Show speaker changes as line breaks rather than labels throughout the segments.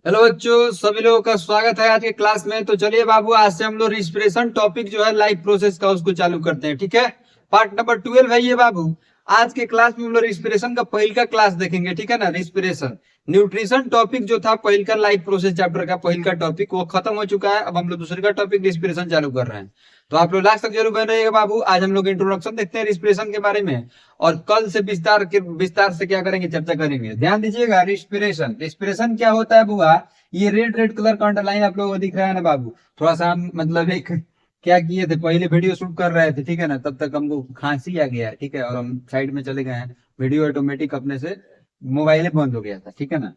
Hello बच्चों, सभी लोगों का स्वागत है आज के क्लास में। तो चलिए बाबू, आज से हम लोग रिस्पिरेशन टॉपिक जो है लाइफ प्रोसेस का उसको चालू करते हैं। ठीक है, पार्ट नंबर 12 है ये बाबू। आज के क्लास में हम लोग रिस्पिरेशन का पहिल का क्लास देखेंगे। ठीक है ना, रिस्पिरेशन न्यूट्रिशन टॉपिक जो था पहिल का लाइफ प्रोसेस चैप्टर का पहिल का टॉपिक वो खत्म हो चुका है। अब हम लोग दूसरे का टॉपिक रिस्पिरेशन चालू कर रहे हैं। तो आप लोग लास्ट तक जरूर बने रहिएगा बाबू। आज हम लोग इंट्रोडक्शन देखते हैं रिस्पिरेशन के बारे में, और कल से विस्तार से क्या करेंगे, चर्चा करेंगे। ध्यान दीजिएगा, रिस्पिरेशन रिस्पिरेशन क्या होता है बुआ। ये रेड रेड कलर का अंडरलाइन आप लोगों को दिख रहा है ना बाबू। थोड़ा सा हम मतलब एक क्या किए थे, पहले वीडियो शूट कर रहे थे, ठीक है ना, तब तक हमको खांसी आ गया है, ठीक है, और हम साइड में चले गए हैं। वीडियो ऑटोमेटिक अपने से मोबाइल बंद हो गया था, ठीक है ना,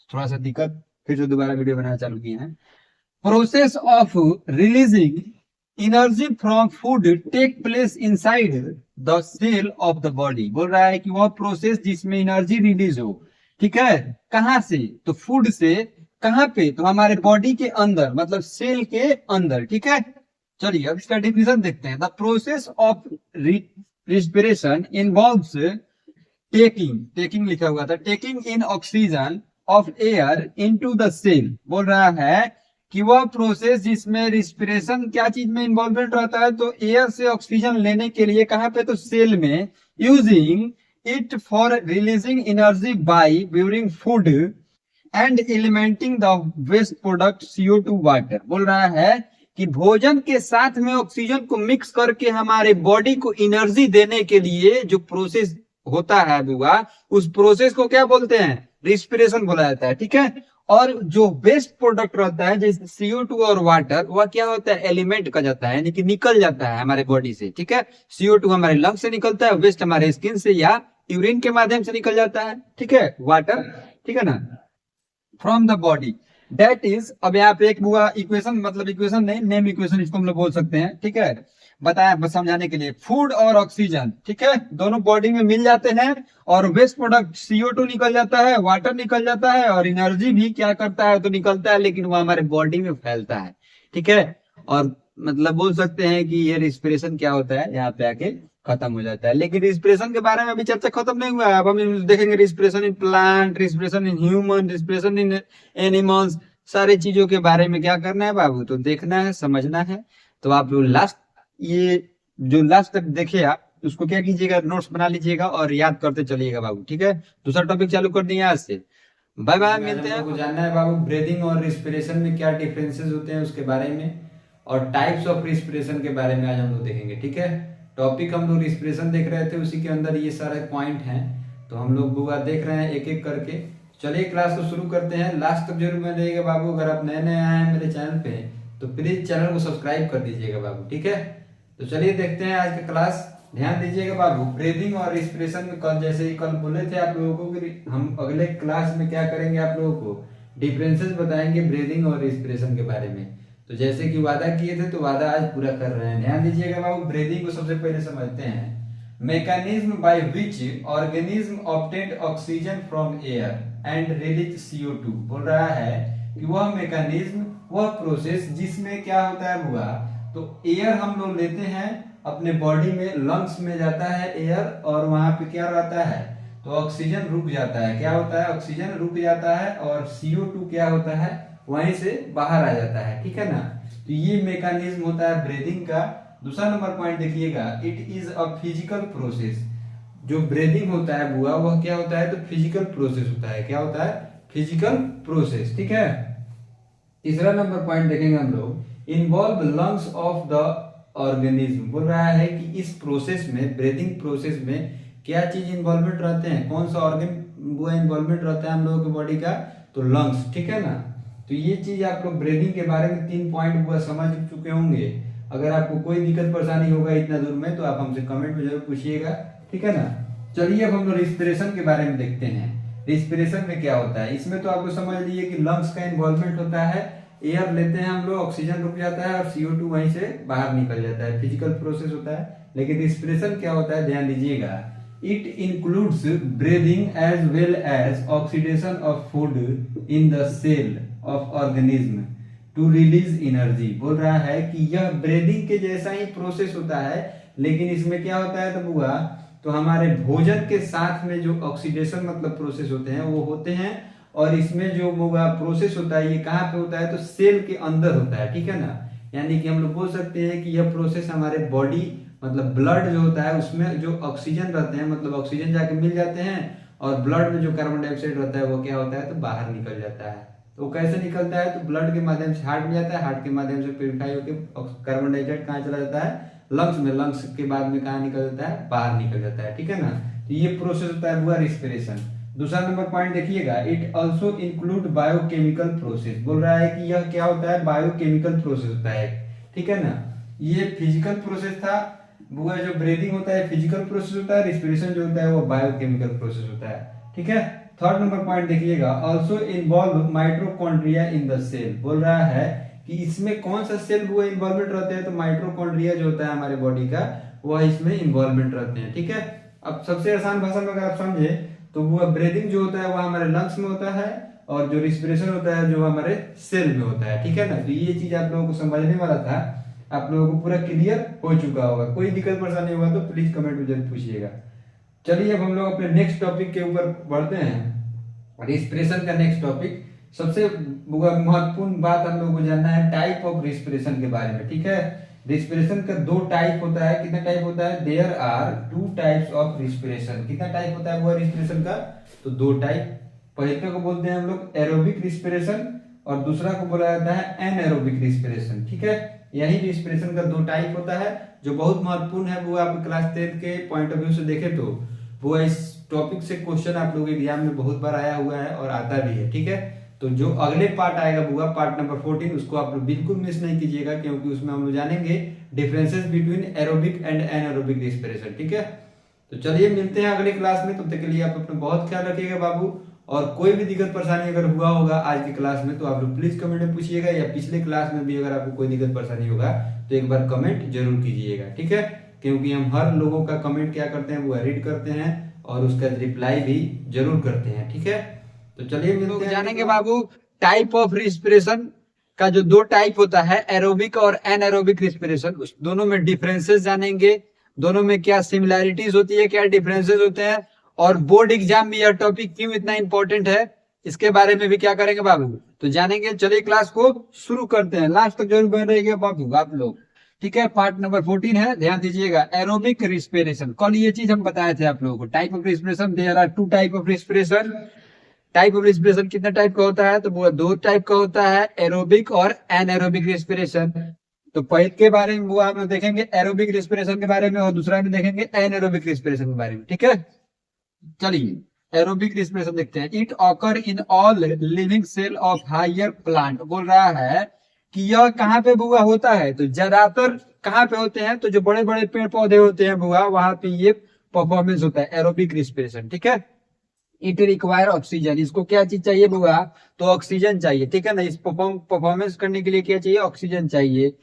थोड़ा सा दिक्कत। फिर से दोबारा वीडियो बनाना चालू किए हैं। Process of releasing energy from food take place inside the cell of the body. बोल रहा है कि वह प्रोसेस जिसमें एनर्जी रिलीज हो, ठीक है, कहां से, तो फूड से। कहां पे, तो हमारे बॉडी के अंदर, मतलब सेल के अंदर, ठीक है। चलिए अब इसका डिफिनेशन देखते हैं। The process of respiration involves taking, taking लिखा हुआ था, taking in oxygen of air into the cell. बोल रहा है कि वह प्रोसेस जिसमें रिस्पिरेशन क्या चीज में इन्वॉल्वमेंट रहता है, तो एयर से ऑक्सीजन लेने के लिए कहां पे, तो सेल में। Using it for releasing energy by burning food and eliminating the waste product CO2 water. बोल रहा है कि भोजन के साथ में ऑक्सीजन को मिक्स करके हमारे बॉडी को एनर्जी देने के लिए जो प्रोसेस होता है बुआ, उस प्रोसेस को क्या बोलते हैं, रिस्पिरेशन बोला जाता है, ठीक है। और जो वेस्ट प्रोडक्ट रहता है जैसे CO2 और वाटर, वह क्या होता है, एलिमेंट का जाता है, यानी कि निकल जाता है हमारे बॉडी से, ठीक है। CO2 हमारे लंग से निकलता है, वेस्ट हमारे स्किन से या यूरिन के माध्यम से निकल जाता है, ठीक है, वाटर, ठीक है ना, from the body. That is, अब यहाँ पे एक हुआ इक्वेशन, मतलब इक्वेशन नहीं, नेम इक्वेशन इसको हम लोग बोल सकते हैं, ठीक है। बताया बस समझाने के लिए, फूड और ऑक्सीजन, ठीक है, दोनों बॉडी में मिल जाते हैं, और वेस्ट प्रोडक्ट CO2 निकल जाता है, वाटर निकल जाता है, और एनर्जी भी क्या करता है, तो निकलता है, लेकिन वो हमारे बॉडी में फैलता है, ठीक है। और मतलब बोल सकते हैं कि ये रिस्पिरेशन क्या होता है, यहाँ पे आके खत्म हो जाता है। लेकिन रिस्पिरेशन के बारे में अभी चर्चा खत्म नहीं हुआ है। अब हम देखेंगे respiration in plant, respiration in human, respiration in animals. सारी चीजों के बारे में क्या करना है बाबू, तो देखना है, समझना है। तो आप लोग लास्ट, ये जो लास्ट तक देखे आप, उसको क्या कीजिएगा, नोट्स बना लीजिएगा और याद करते चलिएगा बाबू, ठीक है। दूसरा टॉपिक चालू कर दिए आज से। बाय बाय, मिलते हैं। आपको जानना है बाबू ब्रीदिंग और रिस्पिरेशन में क्या डिफरेंसेस होते हैं उसके बारे में, और टाइप्स ऑफ रिस्पिरेशन के बारे में आज हम लोग देखेंगे, ठीक है। टॉपिक हम लोग रिस्पिरेशन देख रहे थे, उसी के अंदर ये सारे पॉइंट हैं, तो हम लोग बुआ देख रहे हैं एक एक करके। चलिए क्लास को शुरू करते हैं। लास्ट तक जरूर में रहिएगा बाबू। अगर आप नए नए आए हैं मेरे चैनल पे, तो प्लीज चैनल को सब्सक्राइब कर दीजिएगा बाबू, ठीक है। तो चलिए देखते हैं आज का क्लास। ध्यान दीजिएगा बाबू, ब्रीदिंग और रिस्पिरेशन में कल जैसे ही कल बोले थे आप लोगों को कि हम अगले क्लास में क्या करेंगे, आप लोगों को डिफरेंसेस बताएंगे ब्रीदिंग और रिस्पिरेशन के बारे में। तो जैसे कि वादा किए थे, तो वादा आज पूरा कर रहे हैं। ध्यान दीजिएगा बाबू, ब्रीदिंग को सबसे पहले समझते हैं। Mechanism by which organism obtain oxygen from air and release CO2। बोल रहा है कि वह मैकेनिज्म, वह प्रोसेस जिसमें क्या होता है हुआ, तो एयर हम लोग लेते हैं अपने बॉडी में, लंग्स में जाता है एयर, और वहां पे क्या रहता है, तो ऑक्सीजन रुक जाता है। क्या होता है, ऑक्सीजन रुक जाता है, और CO2 क्या होता है, वहीं से बाहर आ जाता है, ठीक है ना। तो ये मैकेनिज्म होता है ब्रीदिंग का। दूसरा नंबर पॉइंट देखिएगा, it is a physical process. जो ब्रीदिंग होता है बुआ, वह क्या होता है, तो फिजिकल प्रोसेस होता है। क्या होता है, फिजिकल प्रोसेस, ठीक है। तीसरा नंबर पॉइंट देखेंगे हम लोग, involve lungs of the organism. बोल रहा है कि इस प्रोसेस में, ब्रीदिंग प्रोसेस में क्या चीज इन्वॉल्वमेंट रहते हैं, कौन सा ऑर्गन वो इन्वॉल्वमेंट रहता है हम लोगों की बॉडी का, तो लंग्स, ठीक है ना। तो ये चीज आप लोग ब्रीदिंग के बारे में 3 पॉइंट वो समझ चुके होंगे। अगर आपको कोई दिक्कत परेशानी होगा इतना दूर में, तो आप हमसे कमेंट में जरूर पूछिएगा, ठीक है ना। चलिए अब हम लोग रिस्पिरेशन के बारे में देखते हैं। रिस्पिरेशन में क्या होता है, इसमें तो आपको समझ लीजिए कि लंग्स का इन्वॉल्वमेंट होता है। एयर लेते हैं हम लोग, ऑक्सीजन रुक जाता है, और CO2 वहीं से बाहर निकल जाता है। फिजिकल प्रोसेस होता है। लेकिन रिस्पिरेशन क्या होता है, ध्यान दीजिएगा, it includes breathing as well as oxidation of food in the cell of organism to release energy. बोल रहा है कि यह ब्रीदिंग के जैसा ही प्रोसेस होता है, लेकिन इसमें क्या होता है तो बुआ, तो हमारे भोजन के साथ में जो ऑक्सीडेशन मतलब प्रोसेस होते हैं वो होते हैं, और इसमें जो प्रोसेस होता है ये कहाँ पे होता है, तो सेल के अंदर होता है, ठीक है ना। यानी कि हम लोग बोल सकते हैं कि यह प्रोसेस हमारे बॉडी मतलब ब्लड जो होता है उसमें जो ऑक्सीजन रहते हैं, मतलब ऑक्सीजन जाके मिल जाते हैं, और ब्लड में जो कार्बन डाइऑक्साइड रहता है वो क्या होता है, तो बाहर निकल जाता है। तो कैसे निकलता है, तो ब्लड के माध्यम से हार्ट में जाता है, हार्ट के माध्यम से प्यूरिफाई होकर कार्बन डाइऑक्साइड कहाँ चला जाता है, लंग्स में, लंग्स के बाद में कहाँ निकल जाता है, बाहर निकल जाता है, ठीक है ना। तो ये प्रोसेस होता है हुआ रिस्पिरेशन। दूसरा नंबर पॉइंट देखिएगा, it also include biochemical process. बोल रहा है कि यह क्या होता है, बायोकेमिकल प्रोसेस होता है, ठीक है ना। ये फिजिकल प्रोसेस था, वो जो ब्रीदिंग होता है फिजिकल प्रोसेस होता है, रिस्पिरेशन जो होता है वो बायोकेमिकल प्रोसेस होता है, ठीक है। थर्ड नंबर पॉइंट देखिएगा, also involve mitochondria in the cell. बोल रहा है कि इसमें कौन सा सेल वो इन्वॉल्वमेंट रहते हैं, तो माइटोकॉन्ड्रिया जो होता है हमारे बॉडी का वह इसमें इन्वॉल्वमेंट रहते हैं, ठीक है। अब सबसे आसान भाषा में अगर आप समझे तो वो ब्रीदिंग जो होता है वो हमारे लंग्स में होता है, और जो रिस्पिरेशन होता है जो हमारे सेल में होता है, ठीक है ना। तो ये चीज आप लोगों को समझने वाला था, आप लोगों को पूरा क्लियर हो चुका होगा। कोई दिक्कत परेशानी होगा तो प्लीज कमेंट में जरूर पूछिएगा। चलिए अब हम लोग अपने नेक्स्ट टॉपिक के ऊपर बढ़ते हैं, रिस्पिरेशन का नेक्स्ट टॉपिक। सबसे महत्वपूर्ण बात हम लोगों को जानना है टाइप ऑफ रिस्पिरेशन के बारे में, ठीक है। रिस्पिरेशन का दो टाइप होता है, कितना टाइप होता है, there are two types of respiration. कितना टाइप होता है वो रिस्पिरेशन का, तो दो टाइप। पहले को बोलते हैं हम लोग एरोबिक रिस्पिरेशन, और दूसरा को बोला जाता है एनएरोबिक रिस्पिरेशन, ठीक है। यही रिस्पिरेशन का दो टाइप होता है जो बहुत महत्वपूर्ण है। वो आप क्लास 10 के पॉइंट ऑफ व्यू से देखें तो वो इस टॉपिक से क्वेश्चन आप लोग एग्जाम में बहुत बार आया हुआ है और आता भी है, ठीक है। तो जो अगले पार्ट आएगा बुआ पार्ट नंबर 14, उसको आप लोग बिल्कुल मिस नहीं कीजिएगा, क्योंकि उसमें हम लोग जानेंगे differences between aerobic and anaerobic respiration, ठीक है। तो चलिए मिलते हैं अगले क्लास में, तब तक के लिए आप अपना बहुत ख्याल रखिएगा बाबू। और कोई भी दिक्कत परेशानी अगर हुआ होगा आज की क्लास में तो आप लोग प्लीज कमेंट में पूछिएगा, या पिछले क्लास में भी अगर आपको कोई दिक्कत परेशानी होगा तो एक बार कमेंट जरूर कीजिएगा, ठीक है। क्योंकि हम हर लोगों का कमेंट क्या करते हैं वो रीड करते हैं और उसका रिप्लाई भी जरूर करते हैं, ठीक है। तो चलिए मिलते हैं, जानेंगे बाबू टाइप ऑफ रिस्पिरेशन का जो दो टाइप होता है एरोबिक और एनएरोबिक रिस्पिरेशन, उस दोनों में डिफरेंसेस जानेंगे, दोनों में क्या सिमिलैरिटीज होती है, क्या डिफरेंसेस होते हैं, और बोर्ड एग्जाम में यह टॉपिक क्यों इतना इंपॉर्टेंट है इसके बारे में भी क्या करेंगे बाबू, तो जानेंगे। चलिए क्लास को शुरू करते हैं, लास्ट तक जरूर बन रहिएगा बाबू आप लोग, ठीक है। पार्ट नंबर 14 है, ध्यान दीजिएगा, एरोबिक रिस्पिरेशन। कल ये चीज हम बताए थे आप लोगों को, type of respiration, there are two type of respiration. Type of respiration कितने टाइप का होता है, तो वो दो टाइप का होता है, एरोबिक और एनएरोबिक रिस्पिरेशन। तो पहले के बारे में वो आप लोग देखेंगे एरोबिक रिस्पिरेशन के बारे में, और दूसरा में देखेंगे एनएरोबिक रिस्पिरेशन के बारे में, ठीक है। चलिए एरोबिक रिस्पिरेशन देखते हैं। It occur in all living cell of higher plant. बोल रहा है कि यह कहाँ पे बुआ होता है, तो ज्यादातर कहाँ पे होते हैं, तो जो बड़े बड़े पेड़ पौधे होते हैं बुआ वहां पे ये परफॉर्मेंस होता है एरोबिक रिस्पिरेशन, ठीक है। इट रिक्वायर ऑक्सीजन, इसको क्या चीज चाहिए बुआ, तो ऑक्सीजन चाहिए, ठीक है ना। इस परफॉर्मेंस करने के लिए क्या चाहिए, ऑक्सीजन चाहिए।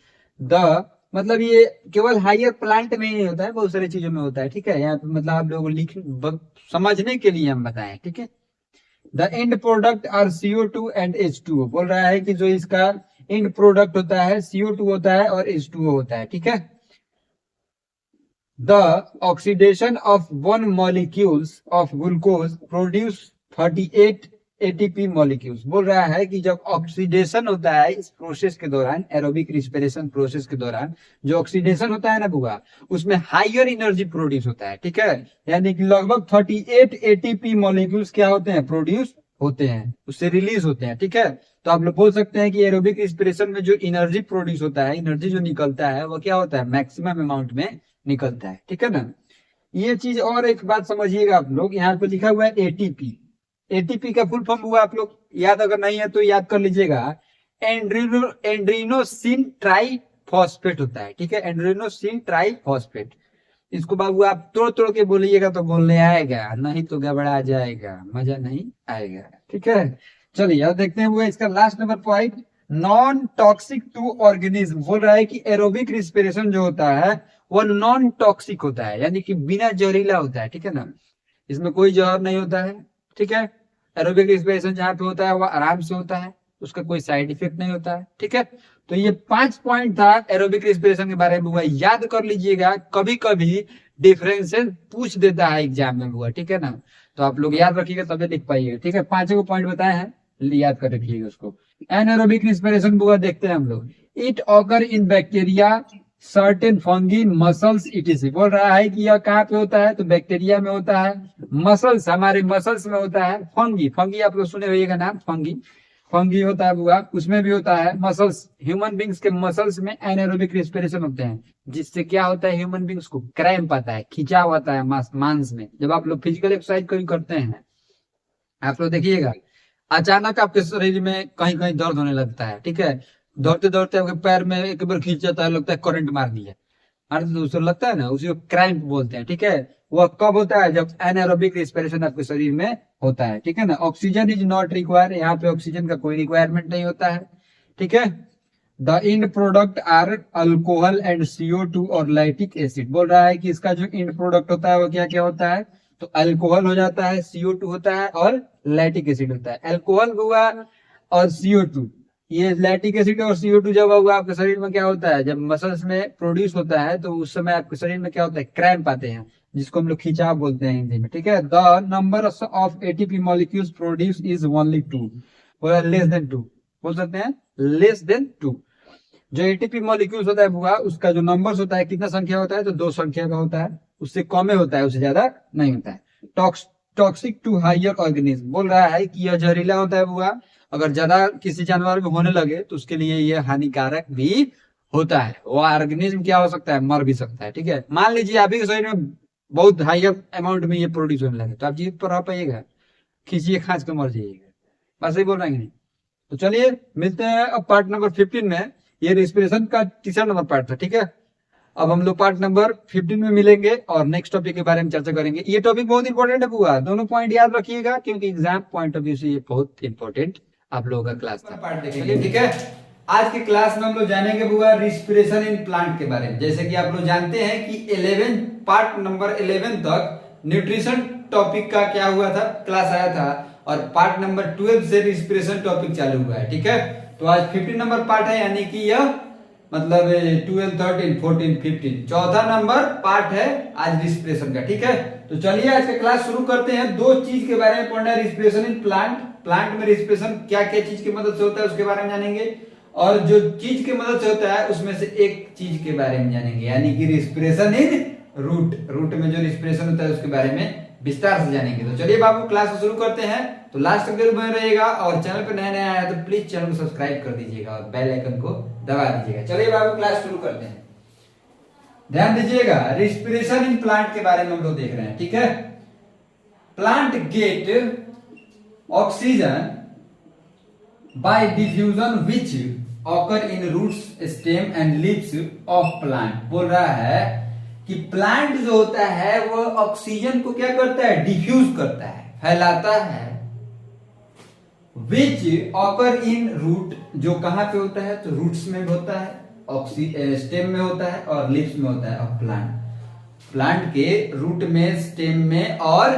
द मतलब ये केवल हायर प्लांट में ही नहीं होता है, बहुत सारी चीजों में होता है, ठीक है। यहाँ पे मतलब आप लोगों को समझने के लिए हम बताएं, ठीक है। The end product are CO2 and H2O। बोल रहा है कि जो इसका एंड प्रोडक्ट होता है CO2 होता है और H2O होता है, ठीक है। The oxidation of one molecules of glucose produce 38 ATP molecules. बोल रहा है कि जब ऑक्सीडेशन होता है इस प्रोसेस के दौरान, एरोबिक रिस्पिरेशन प्रोसेस के दौरान जो ऑक्सीडेशन होता है ना बुआ, उसमें हायर एनर्जी प्रोड्यूस होता है, ठीक है। यानी कि लगभग 38 ATP मॉलिक्यूल्स क्या होते हैं, प्रोड्यूस होते हैं, उससे रिलीज होते हैं, ठीक है। तो आप लोग बोल सकते हैं कि एरोबिक रिस्पिरेशन में जो एनर्जी प्रोड्यूस होता है, एनर्जी जो निकलता है वो क्या होता है, मैक्सिमम अमाउंट में निकलता है, ठीक है ना। ये चीज और एक बात समझिएगा आप लोग, यहाँ पे लिखा हुआ है एटीपी। एटीपी का फुल फॉर्म हुआ आप लोग याद अगर नहीं है तो याद कर लीजिएगा, एंड्रीनोसिन ट्राइफॉस्फेट होता है, ठीक है। एंड्रीनोसिन ट्राइफॉस्फेट, इसको बाबू आप तोड़ तोड़ के बोलिएगा तो बोलने आएगा, नहीं तो गड़बड़ा जाएगा, मजा नहीं आएगा, ठीक है। चलिए अब देखते हैं वो इसका last number point, non toxic to organism. बोल रहा है कि एरोबिक रिस्पिरेशन जो होता है वो नॉन टॉक्सिक होता है, यानी कि बिना जहरीला होता है, ठीक है ना। इसमें कोई जहर नहीं होता है, ठीक है। एरोबिक रिस्पिरेशन जहाँ पे होता है वो आराम से होता है, उसका कोई साइड इफेक्ट नहीं होता है, ठीक है। तो ये 5 पॉइंट था एरोबिक रिस्पिरेशन के बारे में, हुआ याद कर लीजिएगा, कभी कभी डिफरेंसेस पूछ देता है एग्जाम में हुआ, ठीक है ना। तो आप लोग याद रखिएगा तभी लिख पाइएगा, ठीक है। 5 को पॉइंट बताए हैं, याद कर रखिएगा उसको। एनारोबिक रिस्पिरेशन बुआ देखते हैं हम लोग। It occur in bacteria, certain fungi, muscles etc.. बोल रहा है कि यह कहाँ पे होता है, तो बैक्टीरिया में होता है, मसल्स हमारे मसल्स में होता है, फंगी, फंगी आप लोग सुने होइएगा नाम, फंगी, फंगी होता है बुआ, उसमें भी होता है, मसल्स, ह्यूमन बींग्स के मसल्स में एनारोबिक रिस्पिरेशन होते हैं, जिससे क्या होता है, ह्यूमन बींग्स को क्रैम्प आता है, खिंचाव आता है मांस में। जब आप लोग फिजिकल एक्सरसाइज कभी करते हैं, आप लोग देखिएगा अचानक आपके शरीर में कहीं कहीं दर्द होने लगता है, ठीक है। दौड़ते दौड़ते आपके पैर में एक बार खींच जाता है, लगता है करंट मार दिया, उसे लगता है ना, उसी को क्रैम्प बोलते हैं, ठीक है। वह कब होता है, जब एनारोबिक रिस्पिरेशन आपके शरीर में होता है, ठीक है ना। ऑक्सीजन इज नॉट रिक्वायर्ड, यहाँ पे ऑक्सीजन का कोई रिक्वायरमेंट नहीं होता है, ठीक है। The end product are alcohol and CO2 और लैक्टिक एसिड। बोल रहा है कि इसका जो इंड प्रोडक्ट होता है वो क्या क्या होता है, तो अल्कोहल हो जाता है, CO2 होता है और लैक्टिक एसिड होता है। अल्कोहल हुआ और CO2, ये लैक्टिक एसिड और CO2 जब हुआ आपके शरीर में क्या होता है, जब मसल्स में प्रोड्यूस होता है तो उस समय आपके शरीर में क्या होता है, क्रैम्प आते हैं, जिसको हम लोग खिंचाव बोलते हैं हिंदी में, ठीक है। The number of ATP molecules produce is only 2, बोला लेस देन 2, बोल सकते हैं लेस देन 2। जो एटीपी मॉलिक्यूल्स होता है बुआ, उसका जो नंबर्स होता है, कितना संख्या होता है, तो 2 संख्या का होता है, उससे कम होता है, उससे ज्यादा नहीं होता है। Toxic to higher organism. बोल रहा है कि यह जहरीला होता है बुआ, अगर ज्यादा किसी जानवर में होने लगे तो उसके लिए यह हानिकारक भी होता है, वो ऑर्गेनिज्म क्या हो सकता है, मर भी सकता है, ठीक है। मान लीजिए आप ही के शरीर में बहुत हायर अमाउंट में ये प्रोड्यूस होने लगे, तो आप जीवित पर रह पाइएगा, खींचिए खांच के मर जाइएगा, बस यही बोल रहे हैं। तो चलिए मिलते हैं अब पार्ट नंबर 15 में। ये रिस्पिरेशन का तीसरा नंबर पार्ट था, ठीक है। अब हम लोग पार्ट नंबर 15 में मिलेंगे और नेक्स्ट टॉपिक के बारे में चर्चा करेंगे। ये टॉपिक बहुत इंपॉर्टेंट है बुआ, दोनों पॉइंट याद रखिएगा, क्योंकि एग्जाम पॉइंट ऑफ व्यू से ये बहुत इंपॉर्टेंट आप लोगों का क्लास था। पार्ट देखेंगे, ठीक है। आज के क्लास में हम लोग जानेंगे बुआ रिस्पिरेशन इन प्लांट के बारे में। जैसे कि आप लोग जानते हैं कि 11 पार्ट नंबर 11 तक न्यूट्रिशन टॉपिक का क्या हुआ था, क्लास आया था, और पार्ट नंबर 12 से रिस्पिरेशन टॉपिक चालू हुआ है, ठीक है। तो आज 15 नंबर पार्ट है, यानी कि यह मतलब 12, 13, 14, 15 चौथा नंबर पार्ट है आज रिस्पिरेशन का, ठीक है। तो चलिए आज का क्लास शुरू करते हैं। 2 चीज के बारे में पढ़ना है, रिस्पिरेशन इन प्लांट, प्लांट में रिस्पिरेशन क्या क्या चीज की मदद से होता है उसके बारे में जानेंगे, और जो चीज की मदद से होता है उसमें से एक चीज के बारे में जानेंगे, यानी कि रिस्पिरेशन इन रूट, रूट में जो रिस्पिरेशन होता है उसके बारे में विस्तार से जानेंगे। तो चलिए बाबू क्लास को शुरू करते हैं। तो लास्ट तक जरूर बने रहिएगा, और चैनल पर नया नया आया तो प्लीज चैनल को सब्सक्राइब कर दीजिएगा और बेल आइकन को दबा दीजिएगा। चलिए बाबू क्लास शुरू करते हैं। ध्यान दीजिएगा, रिस्पिरेशन इन प्लांट के बारे में हम लोग देख रहे हैं, ठीक है। Plant get oxygen by diffusion which occur in roots, stem and leaves of plant. बोल रहा है कि प्लांट जो होता है वो ऑक्सीजन को क्या करता है, डिफ्यूज करता है, फैलाता है, विच ऑकर इन रूट, जो कहां पे होता है, तो रूट्स में होता है, स्टेम में होता है और लीव्स में होता है ऑफ प्लांट। प्लांट के रूट में, स्टेम में और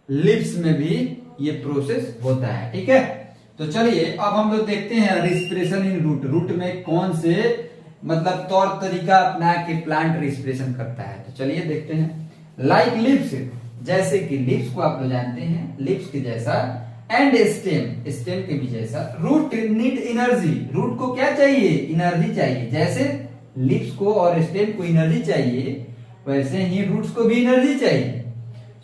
लीव्स में भी ये प्रोसेस होता है, ठीक है। तो चलिए अब हम लोग देखते हैं रिस्पिरेशन इन रूट, रूट में कौन से मतलब तौर तरीका अपना के प्लांट रिस्पिरेशन करता है। तो चलिए देखते हैं। लाइक लीव्स, जैसे कि लीव्स को आप लोग जानते हैं, लीव्स के जैसा, एंड स्टेम, स्टेम के भी जैसा। रूट नीड एनर्जी, रूट को क्या चाहिए, एनर्जी चाहिए। जैसे लीव्स को और स्टेम को एनर्जी चाहिए, वैसे ही रूट्स को भी एनर्जी चाहिए।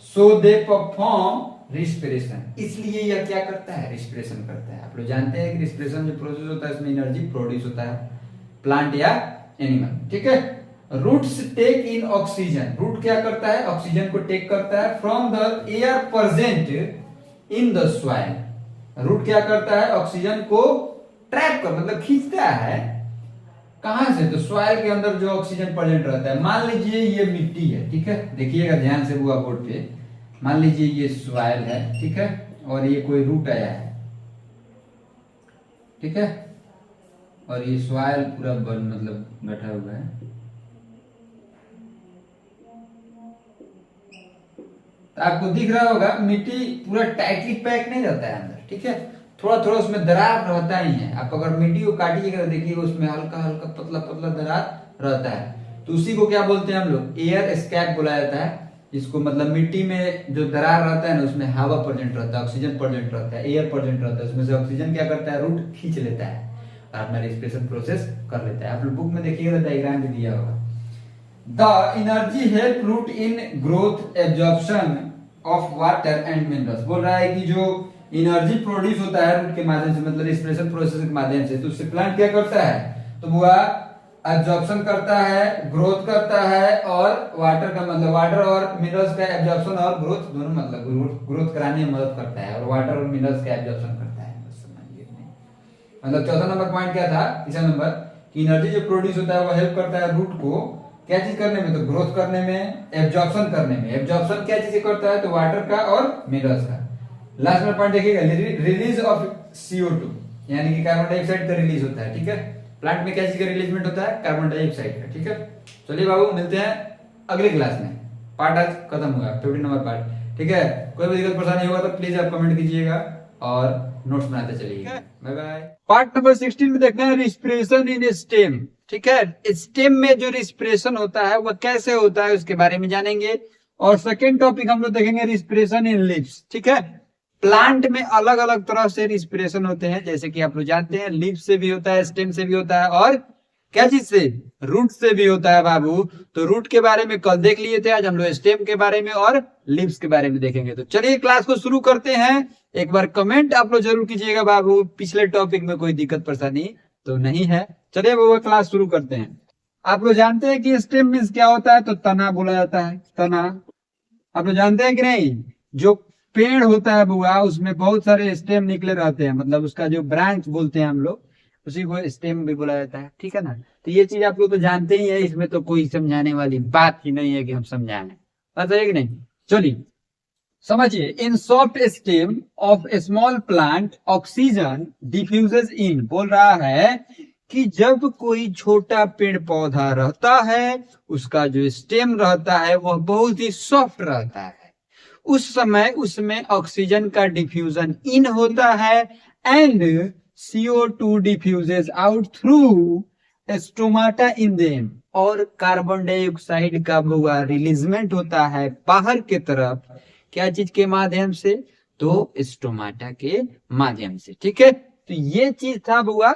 सो दे परफॉर्म रिस्पिरेशन, इसलिए यह क्या करता है, रिस्पिरेशन करता है। आप लोग जानते हैं कि रिस्पिरेशन जो प्रोसेस होता है उसमें एनर्जी प्रोड्यूस होता है, प्लांट या एनिमल, ठीक है। Roots take in oxygen, root क्या करता है, ऑक्सीजन को टेक करता है from the air present in the soil. Root क्या करता है, ऑक्सीजन को ट्रैप कर मतलब खींचता है, कहां से, तो सॉइल के अंदर जो ऑक्सीजन प्रेजेंट रहता है। मान लीजिए ये मिट्टी है, ठीक है, देखिएगा ध्यान से बुआ बोर्ड पे। मान लीजिए ये सॉइल है, ठीक है, और ये कोई रूट आया है, ठीक है, और ये सॉइल पूरा मतलब बैठा हुआ है। तो आपको दिख रहा होगा मिट्टी पूरा टाइटली पैक नहीं रहता है अंदर, ठीक है, थोड़ा थोड़ा उसमें दरार रहता ही है। आप अगर मिट्टी को काटिएगा तो देखिएगा उसमें हल्का हल्का पतला पतला दरार रहता है, तो उसी को क्या बोलते हैं हम लोग, एयर स्कैप बोला जाता है, इसको मतलब मिट्टी में जो दरार रहता है ना उसमें हवा प्रेजेंट रहता है, ऑक्सीजन प्रेजेंट रहता है, एयर प्रेजेंट रहता है, उसमें से ऑक्सीजन क्या करता है, रूट खींच लेता है और अपना रेस्पिरेशन प्रोसेस कर लेता है। आप लोग बुक में देखिएगा डायग्राम भी दिया होगा। The energy help root in growth absorption of water and minerals. बोल रहा है कि जो एनर्जी प्रोड्यूस होता है रूट के माध्यम से, मतलब रेस्पिरेशन प्रोसेस के माध्यम से, तो उससे प्लांट क्या करता है, तो वो एब्जॉर्प्शन करता है, ग्रोथ करता है, और वाटर का मतलब वाटर और मिनरल्स का एब्जॉर्प्शन और ग्रोथ दोनों, मतलब ग्रोथ कराने में मदद करता है, और वाटर और मिनरल्स का एब्जॉर्प्शन करता है। मतलब चौथा नंबर पॉइंट क्या था, तीसरा नंबर, कि एनर्जी जो प्रोड्यूस होता है वो हेल्प करता है रूट को क्या चीज करने में, तो ग्रोथ करने में, एब्जॉर्प्शन करने में। एब्जॉर्प्शन क्या चीज करता है, तो वाटर का और मिनरल्स का। लास्ट में पॉइंट देखिएगा, रिलीज ऑफ CO2, यानी कि कार्बन डाइऑक्साइड का रिलीज होता है। ठीक है, प्लांट में क्या चीज का रिलीजमेंट होता है, कार्बन डाइऑक्साइड का। ठीक है, चलिए बाबू मिलते हैं अगले क्लास में। पार्ट आज खत्म हुआ, 15 नंबर पार्ट। ठीक है, कोई भी दिक्कत परेशानी होगा तो प्लीज आप कमेंट कीजिएगा और नोट्स बनाते चलिए। Bye bye. पार्ट नंबर 16 में देखना है रिस्पिरेशन इन स्टेम। ठीक है, स्टेम में जो रिस्पिरेशन होता है वह कैसे होता है उसके बारे में जानेंगे। और सेकेंड टॉपिक हम लोग देखेंगे रिस्पिरेशन इन लीव्स। ठीक है, प्लांट में अलग अलग तरह से रिस्पिरेशन होते हैं, जैसे कि आप लोग जानते हैं लीफ से भी होता है, स्टेम से भी होता है, और क्या चीज से, रूट से भी होता है बाबू। तो रूट के बारे में कल देख लिए थे, आज हम लोग स्टेम के बारे में और लीव्स के बारे में देखेंगे। तो चलिए क्लास को शुरू करते हैं। एक बार कमेंट आप लोग जरूर कीजिएगा बाबू, पिछले टॉपिक में कोई दिक्कत परेशानी तो नहीं है। चलिए वो क्लास शुरू करते हैं। आप लोग जानते हैं कि स्टेम मीन्स क्या होता है, तो तना बोला जाता है, तना। आप लोग जानते हैं कि नहीं, जो पेड़ होता है बुआ उसमें बहुत सारे स्टेम निकले रहते हैं, मतलब उसका जो ब्रांच बोलते हैं हम लोग, उसी को स्टेम भी बोला जाता है। ठीक है ना, तो ये चीज आप लोग तो जानते ही है, इसमें तो कोई समझाने वाली बात ही नहीं है कि हम समझाएं, बात है कि नहीं। चलिए समझिए, in soft stem of a small plant oxygen diffuses in. बोल रहा है कि जब कोई छोटा पेड़ पौधा रहता है, उसका जो स्टेम रहता है वह बहुत ही सॉफ्ट रहता है, उस समय उसमें ऑक्सीजन का डिफ्यूजन इन होता है and CO2 diffuses out through stomata in them, और कार्बन डाइऑक्साइड का हुआ रिलीजमेंट होता है बाहर के तरफ, क्या चीज के माध्यम से, तो स्टोमाटा के माध्यम से। ठीक है, तो ये चीज था बुआ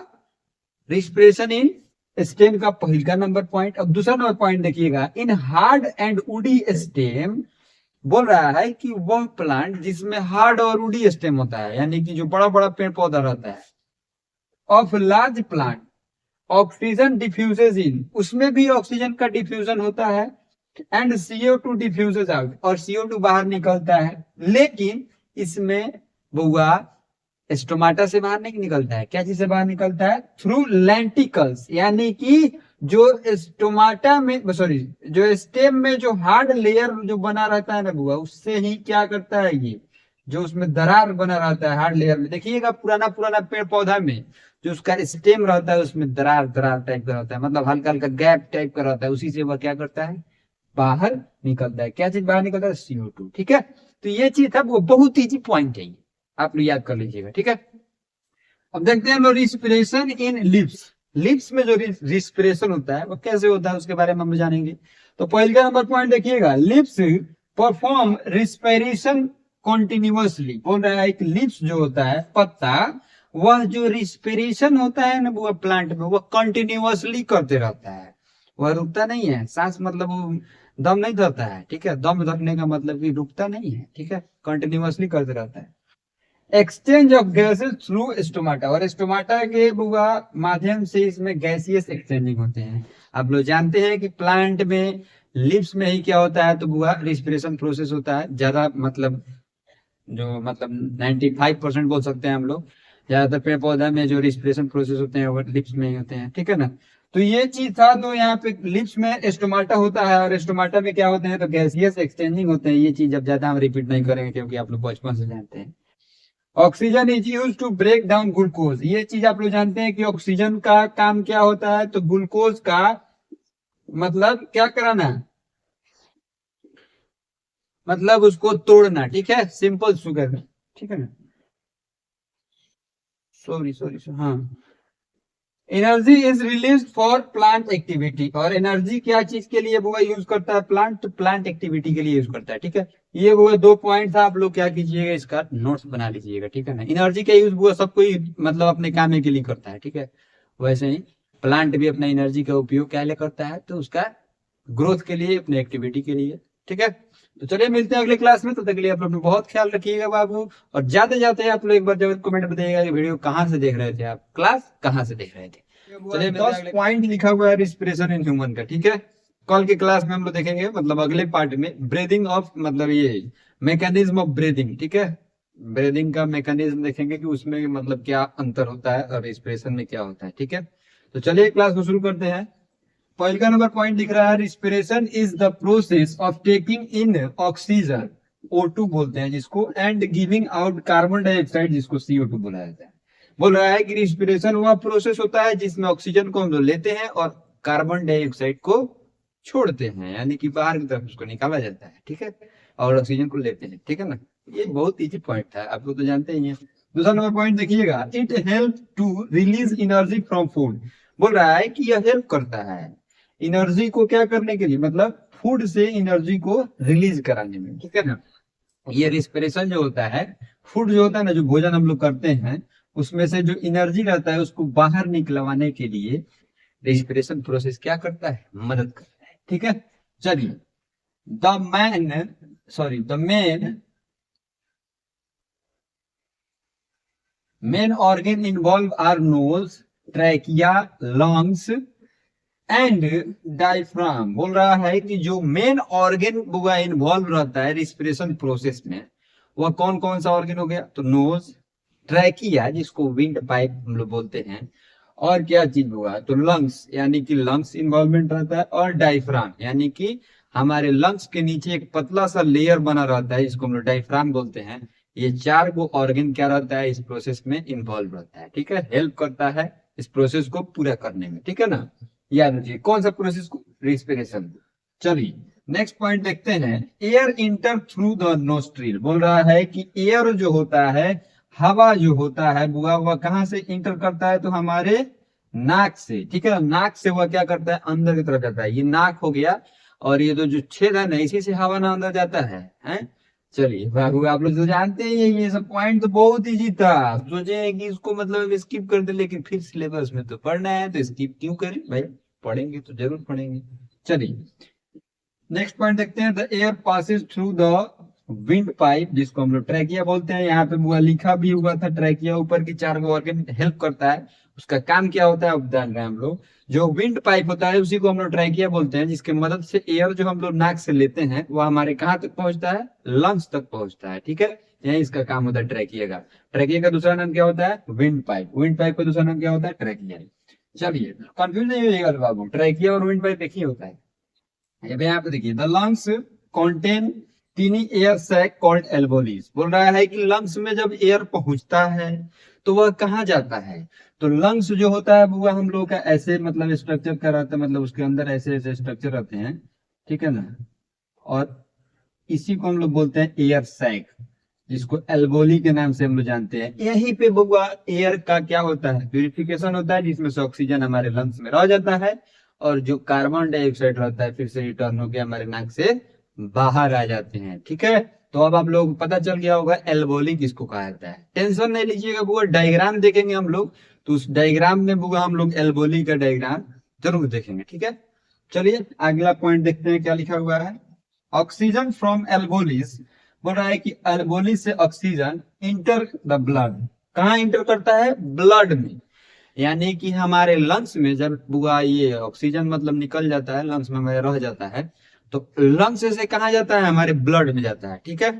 रिस्पिरेशन इन स्टेम का पहला नंबर पॉइंट। अब दूसरा नंबर पॉइंट देखिएगा, in hard and woody stem. बोल रहा है कि वह प्लांट जिसमें हार्ड और वुडी स्टेम होता है, यानी कि जो बड़ा बड़ा पेड़ पौधा रहता है, of large plant oxygen diffuses in, उसमें भी ऑक्सीजन का डिफ्यूजन होता है, एंड CO2 डिफ्यूजेज आउट, और CO2 बाहर निकलता है। लेकिन इसमें बुआ स्टोमाटा से बाहर नहीं निकलता है, क्या चीज से बाहर निकलता है, थ्रू लेंटिकल्स, यानी कि जो स्टोमाटा में, सॉरी, जो स्टेम में जो हार्ड लेयर जो बना रहता है ना बुआ, उससे ही क्या करता है, ये जो उसमें दरार बना रहता है हार्ड लेयर में, देखिएगा पुराना पुराना पेड़ पौधा में जो उसका स्टेम रहता है उसमें दरार दरार टाइप का रहता है, मतलब हल्का हल्का गैप टाइप का रहता है, उसी से वह क्या करता है, बाहर निकलता है। क्या चीज बाहर निकलता है, CO2। ठीक है, तो ये चीज था, वो बहुत ईजी पॉइंट है, आप लोग याद कर लीजिएगा। ठीक है, अब देखते हैं रिस्पिरेशन इन लिप्स। लिप्स में जो रिस्पिरेशन होता है वो कैसे होता है उसके बारे में हम जानेंगे। तो पहला नंबर पॉइंट देखिएगा, लिप्स परफॉर्म रिस्पिरेशन कॉन्टिन्यूअसली। बोल रहा है कि लिप्स जो होता है पत्ता, वह जो रिस्पिरेशन होता है ना वो प्लांट में, वह कंटिन्यूअसली करते रहता है, वह रुकता नहीं है। सांस मतलब वो दम नहीं धरता है। ठीक है, दम धरने का मतलब कि रुकता नहीं है। ठीक है, कंटिन्यूअसली करते रहता है। Exchange of gases through stomata, और स्टोमाटा के बुआ माध्यम से इसमें गैसियस एक्सचेंजिंग होते हैं। आप लोग जानते हैं कि प्लांट में लिप्स में ही क्या होता है, तो बुआ रिस्पिरेशन प्रोसेस होता है ज्यादा, मतलब जो मतलब 95% बोल सकते हैं हम लोग, ज्यादातर पेड़ पौधा में जो रिस्पिरेशन प्रोसेस होते हैं वो लिप्स में ही होते हैं। ठीक है ना, तो ये चीज था। तो यहाँ पे लिप्स में स्टोमाटा होता है, और स्टोमाटा में क्या होते हैं, तो गैसियस एक्सचेंजिंग होते हैं। ये चीज अब ज्यादा हम रिपीट नहीं करेंगे क्योंकि आप लोग बचपन से जानते हैं। Oxygen is use to break down glucose, ये चीज आप लोग जानते हैं कि ऑक्सीजन का काम क्या होता है, तो ग्लूकोज का मतलब क्या कराना, मतलब उसको तोड़ना। ठीक है, सिंपल शुगर। ठीक है ना, सॉरी सॉरी हाँ, energy is release for plant activity, और एनर्जी क्या चीज के लिए वो यूज करता है, प्लांट, प्लांट एक्टिविटी के लिए यूज करता है। ठीक है, ये वो 2 पॉइंट था, आप लोग क्या कीजिएगा, इसका नोट्स बना लीजिएगा। ठीक है ना, एनर्जी का यूज वो सब कोई मतलब अपने काम के लिए करता है। ठीक है, वैसे ही प्लांट भी अपना एनर्जी का उपयोग क्या लिए करता है, तो उसका ग्रोथ के लिए, अपने एक्टिविटी के लिए। ठीक है, तो चलिए मिलते हैं अगले क्लास में, तो तक के लिए आप लोग बहुत ख्याल रखिएगा बाबू। और जाते जाते आप लोग एक बार जरूर कमेंट बताइएगा कि वीडियो कहाँ से देख रहे थे, आप क्लास कहाँ से देख रहे थे। चलिए 10 पॉइंट लिखा हुआ है रिस्पिरेशन इन ह्यूमन का। ठीक है, कल की क्लास में हम लोग देखेंगे, मतलब अगले पार्ट में ब्रीदिंग ऑफ, मतलब ये मैकेनिज्म ऑफ ब्रीदिंग। ठीक है, ब्रीदिंग का मैकेनिज्म देखेंगे कि उसमें मतलब क्या अंतर होता है और रिस्पिरेशन में क्या होता है। ठीक है, तो चलिए क्लास को शुरू करते हैं। पहला नंबर पॉइंट दिख रहा है, respiration is the process of taking in oxygen, O2 बोलते हैं जिसको, and giving out carbon dioxide जिसको CO2 बोला जाता है। बोल रहा है कि रिस्पिरेशन वह प्रोसेस होता है जिसमें ऑक्सीजन को हम लोग लेते हैं और कार्बन डाइऑक्साइड को छोड़ते हैं, यानी कि बाहर की तरफ उसको निकाला जाता है। ठीक है, और ऑक्सीजन को लेते हैं। ठीक है ना, ये बहुत इजी पॉइंट था, आप लोग तो जानते ही हैं। दूसरा नंबर पॉइंट देखिएगा, it help to release energy from food. बोल रहा है कि यह हेल्प करता है एनर्जी को क्या करने के लिए, मतलब फूड से एनर्जी को रिलीज कराने में। ठीक है ना, ये रिस्पिरेशन जो होता है, फूड जो होता है ना, जो भोजन हम लोग करते हैं, उसमें से जो एनर्जी रहता है उसको बाहर निकलवाने के लिए रेस्पिरेशन प्रोसेस क्या करता है, मदद करता है। ठीक है, चलिए the man sorry the main organ involve are knows, trachea, lungs and diaphragm. बोल रहा है कि जो मेन ऑर्गन हुआ इन्वॉल्व रहता है रिस्पिरेशन प्रोसेस में, वह कौन कौन सा ऑर्गन हो गया, तो नोज, ट्रैकिया जिसको विंड पाइप हम लोग बोलते हैं, और क्या चीज हुआ, तो लंग्स, यानी कि लंग्स इन्वॉल्वमेंट रहता है, और डायफ्राम यानी कि हमारे लंग्स के नीचे एक पतला सा लेयर बना रहता है जिसको हम लोग डायफ्राम बोलते हैं। ये 4 को ऑर्गन क्या रहता है, इस प्रोसेस में इन्वॉल्व रहता है। ठीक है, हेल्प करता है इस प्रोसेस को पूरा करने में। ठीक है ना, याद रखिए कौन सा प्रोसेस को, रेस्पिरेशन। चलिए नेक्स्ट पॉइंट देखते हैं, air enter through the nostril. बोल रहा है कि एयर जो होता है, हवा जो होता है वह कहां से इंटर करता है, तो हमारे नाक से। ठीक है, नाक से वह क्या करता है, अंदर की तरफ जाता है। ये नाक हो गया, और ये जो छेद है ना, इसी से हवा ना अंदर जाता है? चलिए बाबू, आप लोग तो जानते ही हैं, ये सब पॉइंट तो बहुत इजी था, सोचे कि इसको मतलब स्किप कर दे, लेकिन फिर सिलेबस में तो पढ़ना है, तो स्किप क्यों करें भाई, पढ़ेंगे तो जरूर पढ़ेंगे। चलिए नेक्स्ट पॉइंट देखते हैं, the air passes through the wind pipe जिसको हम लोग ट्रैकिया बोलते हैं। यहाँ पे वो लिखा भी हुआ था, ट्रैकिया ऊपर की 4 को ऑर्गन हेल्प करता है, उसका काम क्या होता है अब जान रहे हैं हम लोग। जो विंड पाइप होता है उसी को हम लोग ट्रैकिया बोलते हैं, जिसके मदद से एयर जो हम लोग नाक से लेते हैं वो हमारे कहाँ तक पहुंचता है, लंग्स तक पहुंचता है। ठीक है, यही इसका काम होता है ट्रैकिया का। ट्रैकिया का दूसरा नाम क्या होता है, विंड पाइप। विंड पाइप का दूसरा नाम क्या होता है, ट्रैकिया। चलिए कंफ्यूज नहीं होइएगा बाबू, ट्रैकिया और विंड पाइप एक ही होता है। यहाँ पे देखिए, the lungs contain tiny air sac called alveoli. बोल रहा है कि लंग्स में जब एयर पहुंचता है तो वह कहाँ जाता है, तो लंग्स जो होता है वो हम लोग का ऐसे मतलब स्ट्रक्चर का रहता है, मतलब उसके अंदर ऐसे ऐसे स्ट्रक्चर रहते हैं। ठीक है ना, और इसी को हम लोग बोलते हैं एयर सैक, जिसको एल्वोली के नाम से हम लोग जानते हैं। यहीं पे बुआ एयर का क्या होता है, प्यूरिफिकेशन होता है, जिसमें से ऑक्सीजन हमारे लंग्स में रह जाता है, और जो कार्बन डाइऑक्साइड रहता है फिर से रिटर्न होकर हमारे नाक से बाहर आ जाते हैं। ठीक है, तो अब आप लोग पता चल गया होगा एल्वोली किसको कहा जाता है। टेंशन नहीं लीजिएगा बुआ, डायग्राम देखेंगे हम लोग, तो उस डायग्राम में बुआ हम लोग एल्वोली का डायग्राम जरूर देखेंगे। ठीक है, चलिए अगला पॉइंट देखते हैं क्या लिखा हुआ है, ऑक्सीजन फ्रॉम एल्वोलिस। बोल रहा है कि एल्वोली से ऑक्सीजन इंटर द ब्लड, कहाँ इंटर करता है, ब्लड में, यानी कि हमारे लंग्स में जब बुआ ये ऑक्सीजन मतलब निकल जाता है, लंग्स में हमारे रह जाता है, तो लंग्स से कहाँ जाता है, हमारे ब्लड में जाता है। ठीक है,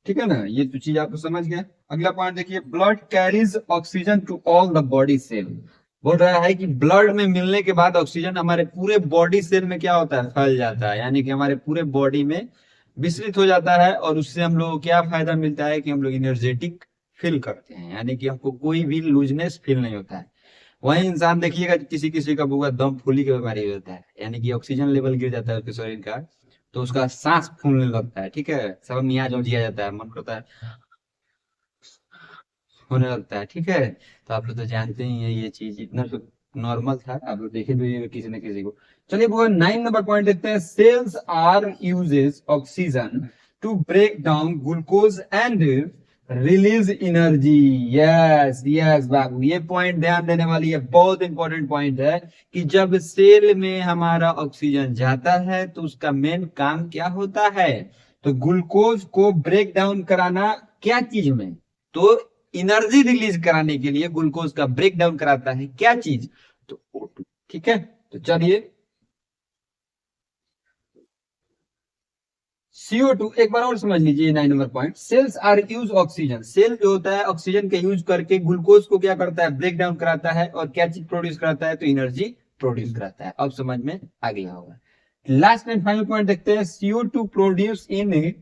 ठीक है ना, ये तो चीज आपको समझ गया। अगला पॉइंट देखिए, blood carries oxygen to all the body cell. बोल रहा है कि ब्लड में मिलने के बाद ऑक्सीजन हमारे पूरे बॉडी सेल में क्या होता है, फैल जाता है, यानी कि हमारे पूरे बॉडी में विस्तृत हो जाता है, और उससे हम लोग को क्या फायदा मिलता है कि हम लोग एनर्जेटिक फील करते हैं, यानी कि हमको कोई भी लूजनेस फील नहीं होता है। वही इंसान देखिएगा, किसी किसी का बुआ दम फूली की बीमारी होता है, यानी कि ऑक्सीजन लेवल गिर जाता है उसके शरीर का, तो उसका सांस फूलने लगता है। ठीक है, सब मियाज जिया जाता है, मन करता है होने लगता है। ठीक है, तो आप लोग तो जानते ही हैं ये चीज, इतना तो नॉर्मल था, आप लोग देखे भी किसी न किसी को। चलिए वो 9 नंबर पॉइंट देखते हैं। Cells are uses oxygen to break down glucose and release energy. Yes yes बाबू, ये पॉइंट ध्यान देने वाली है, बहुत इंपॉर्टेंट पॉइंट है कि जब सेल में हमारा ऑक्सीजन जाता है तो उसका मेन काम क्या होता है, तो ग्लूकोज को ब्रेक डाउन कराना। क्या चीज में, तो एनर्जी रिलीज कराने के लिए ग्लूकोज का ब्रेक डाउन कराता है क्या चीज, तो O2। ठीक है, तो चलिए CO2 एक बार और समझ लीजिए। 9 number point, cells are use oxygen. Cell जो होता है ऑक्सीजन के यूज करके ग्लूकोज को क्या करता है, ब्रेक डाउन कराता है, और क्या चीज प्रोड्यूस कराता है, तो एनर्जी प्रोड्यूस कराता है। अब समझ में आ गया होगा। लास्ट एंड फाइनल पॉइंट देखते हैं। CO2 produce in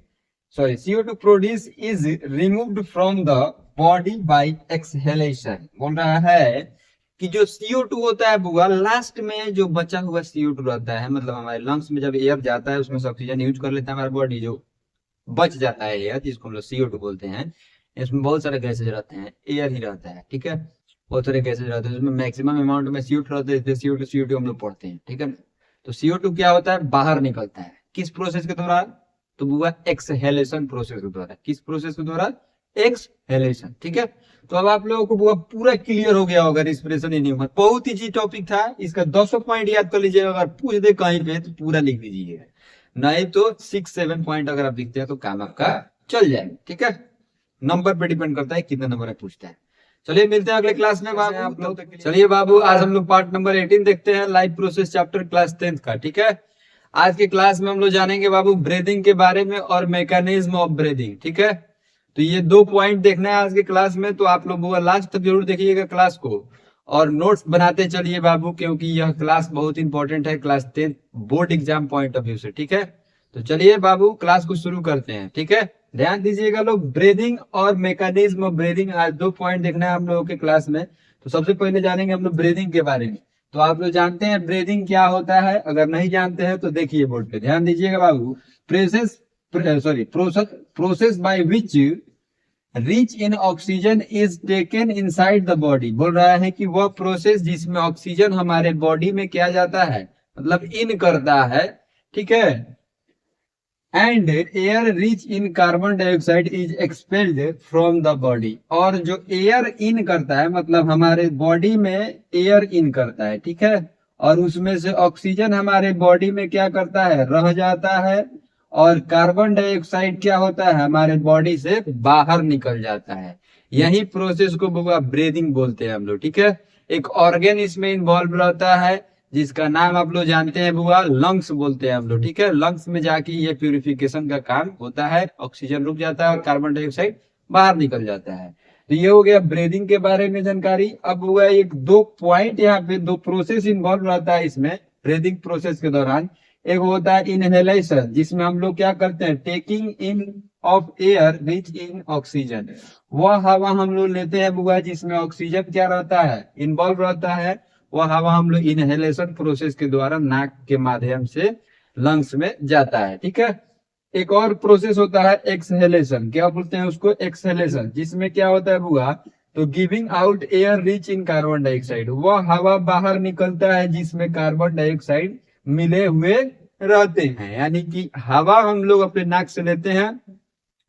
CO2 produce is removed from the body by exhalation. बोल रहा है कि जो CO2 होता है बुआ, लास्ट में जो बचा हुआ CO2 रहता है, मतलब हमारे लंग्स में जब एयर जाता है उसमें से ऑक्सीजन यूज कर लेता है हमारा बॉडी, जो बच जाता है एयर जिसको हम लोग CO2 बोलते हैं। इसमें बहुत सारे गैसेज रहते हैं, एयर ही रहता है, ठीक है, बहुत सारे गैसेज रहते हैं, इसमें मैक्सिमम अमाउंट में CO2 रहते हैं, CO2 हम लोग पढ़ते हैं, ठीक है। तो CO2 क्या होता है, बाहर निकलता है किस प्रोसेस के दौरान, तो बुआ एक्सहेलेशन प्रोसेस के द्वारा। किस प्रोसेस के द्वारा, एक्सहेलेशन, ठीक है। तो अब आप लोगों को पूरा क्लियर हो गया होगा रिस्पिरेशन इन ह्यूमन। बहुत ही जी टॉपिक था, इसका 200 पॉइंट याद कर लीजिएगा। अगर पूछ दे कहीं पे तो पूरा लिख दीजिएगा, नहीं तो 6-7 पॉइंट अगर आप लिखते हैं तो काम आपका चल जाएगा, ठीक है। नंबर पे डिपेंड करता है कितने नंबर पूछता है। चलिए मिलते हैं अगले क्लास में बाबू, आप लोग। चलिए बाबू, आज हम लोग पार्ट नंबर 18 देखते हैं, life process chapter class 10th का, ठीक है। आज के क्लास में हम लोग जानेंगे बाबू ब्रीदिंग के बारे में और मैकेनिज्म ऑफ ब्रीदिंग, ठीक है। तो ये 2 पॉइंट देखना है आज के क्लास में, तो आप लोग लास्ट तक जरूर देखिएगा क्लास को, और नोट्स बनाते चलिए बाबू, क्योंकि यह क्लास बहुत इंपॉर्टेंट है class 10 board exam point of view से, ठीक है। तो चलिए बाबू क्लास को शुरू करते हैं, ठीक है। ध्यान दीजिएगा लोग, ब्रीदिंग और मैकेनिज्म ऑफ ब्रीदिंग, आज 2 पॉइंट देखना है हम लोगों के क्लास में। तो सबसे पहले जानेंगे हम लोग ब्रीदिंग के बारे में। तो आप लोग जानते हैं ब्रीदिंग क्या होता है, अगर नहीं जानते हैं तो देखिए बोर्ड पे, ध्यान दीजिएगा बाबू। Process by which rich in oxygen is taken inside the body. बोल रहा है कि वह प्रोसेस जिसमें ऑक्सीजन हमारे बॉडी में किया जाता है, मतलब इन करता है, ठीक है, and air rich in carbon dioxide is expelled from the body. और जो एयर इन करता है, मतलब हमारे बॉडी में एयर इन करता है, ठीक है, और उसमें से ऑक्सीजन हमारे बॉडी में क्या करता है, रह जाता है, और कार्बन डाइऑक्साइड क्या होता है, हमारे बॉडी से बाहर निकल जाता है। यही प्रोसेस को ब्रीदिंग बोलते हैं हम लोग, ठीक है। एक ऑर्गन इसमें इन्वॉल्व रहता है जिसका नाम आप लोग जानते हैं बुआ, लंग्स बोलते हैं हम लोग, ठीक है। लंग्स में जाके ये प्यूरिफिकेशन का काम होता है, ऑक्सीजन रुक जाता है और कार्बन डाइऑक्साइड बाहर निकल जाता है। तो ये हो गया ब्रीदिंग के बारे में जानकारी। अब हुआ एक 2 पॉइंट, यहाँ पे 2 प्रोसेस इन्वॉल्व रहता है इसमें ब्रीदिंग प्रोसेस के दौरान। एक होता है इनहेलेशन, जिसमें हम लोग क्या करते हैं, taking in of air rich in oxygen. वह हवा हम लोग लेते हैं बुआ जिसमें ऑक्सीजन क्या रहता है, इन्वॉल्व रहता है, वह हवा हम लोग इनहेलेशन प्रोसेस के द्वारा नाक के माध्यम से लंग्स में जाता है, ठीक है। एक और प्रोसेस होता है एक्सहेलेशन, क्या बोलते हैं उसको, एक्सहेलेशन, जिसमें क्या होता है बुआ, तो giving out air rich in carbon dioxide. वह हवा बाहर निकलता है जिसमें कार्बन डाइऑक्साइड मिले हुए रहते हैं, यानी कि हवा हम लोग अपने नाक से लेते हैं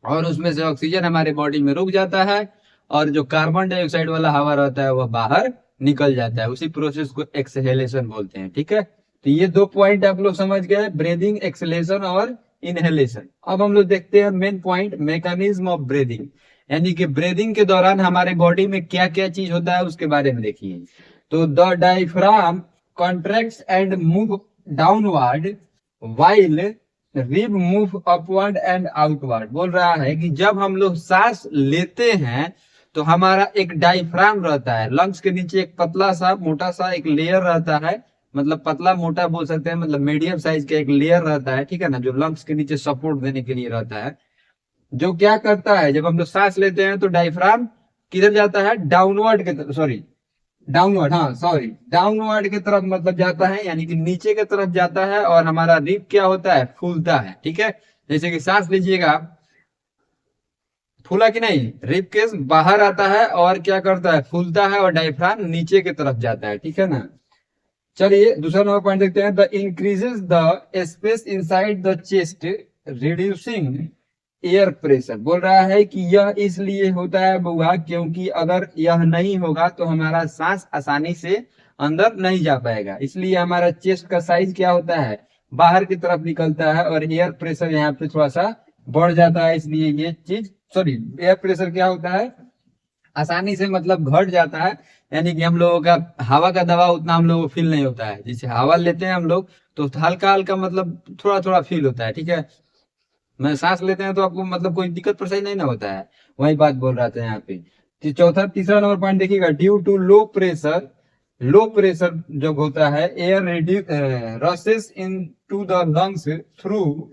और उसमें से ऑक्सीजन हमारे बॉडी में रुक जाता है, और जो कार्बन डाइऑक्साइड वाला हवा रहता है वह बाहर निकल जाता है। उसी प्रोसेस को एक्सहेलेशन बोलते हैं, ठीक है। तो ये 2 पॉइंट आप लोग समझ गए, ब्रीदिंग, एक्सहेलेशन और इनहेलेशन। अब हम लोग देखते हैं main point, mechanism of breathing, यानी कि ब्रीदिंग के दौरान हमारे बॉडी में क्या क्या चीज होता है उसके बारे में देखिए। तो the diaphragm contracts and move downward while rib move upward and outward. बोल रहा है कि जब हम लोग सांस लेते हैं तो हमारा एक डायफ्राम रहता है, लंग्स के नीचे एक पतला सा मोटा सा एक लेयर रहता है, मतलब पतला मोटा बोल सकते हैं, मतलब मीडियम साइज का एक लेयर रहता है, ठीक है ना, जो लंग्स के नीचे सपोर्ट देने के लिए रहता है। जो क्या करता है, जब हम लोग सांस लेते हैं तो डायफ्राम किधर जाता है, डाउनवर्ड के तरफ, डाउनवर्ड की तरफ मतलब जाता है, यानी कि नीचे की तरफ जाता है, और हमारा रिब क्या होता है, फूलता है, ठीक है। जैसे कि सांस लीजिएगा, फूला कि नहीं, रिब केस बाहर आता है और क्या करता है, फूलता है, और डायफ्राम नीचे की तरफ जाता है, ठीक है ना। चलिए दूसरा नंबर पॉइंट देखते हैं, the increases the space inside the chest reducing air pressure. बोल रहा है कि यह इसलिए होता है बुआ, क्योंकि अगर यह नहीं होगा तो हमारा सांस आसानी से अंदर नहीं जा पाएगा, इसलिए हमारा चेस्ट का साइज क्या होता है, बाहर की तरफ निकलता है, और एयर प्रेशर यहाँ पे थोड़ा सा बढ़ जाता है, इसलिए ये चीज सॉरी एयर प्रेशर क्या होता है, आसानी से मतलब घट जाता है, यानी कि हम लोगों का हवा का दबाव उतना हम लोगों को फील नहीं होता है। जैसे हवा लेते हैं हम लोग तो हल्का हल्का मतलब थोड़ा थोड़ा फील होता है, ठीक है। मैं सांस लेते हैं तो आपको मतलब कोई दिक्कत परेशानी नहीं ना होता है, वही बात बोल रहा था यहाँ पे। तीसरा नंबर पॉइंट देखिएगा, ड्यू टू लो प्रेशर जब होता है, air rushes in to the lungs through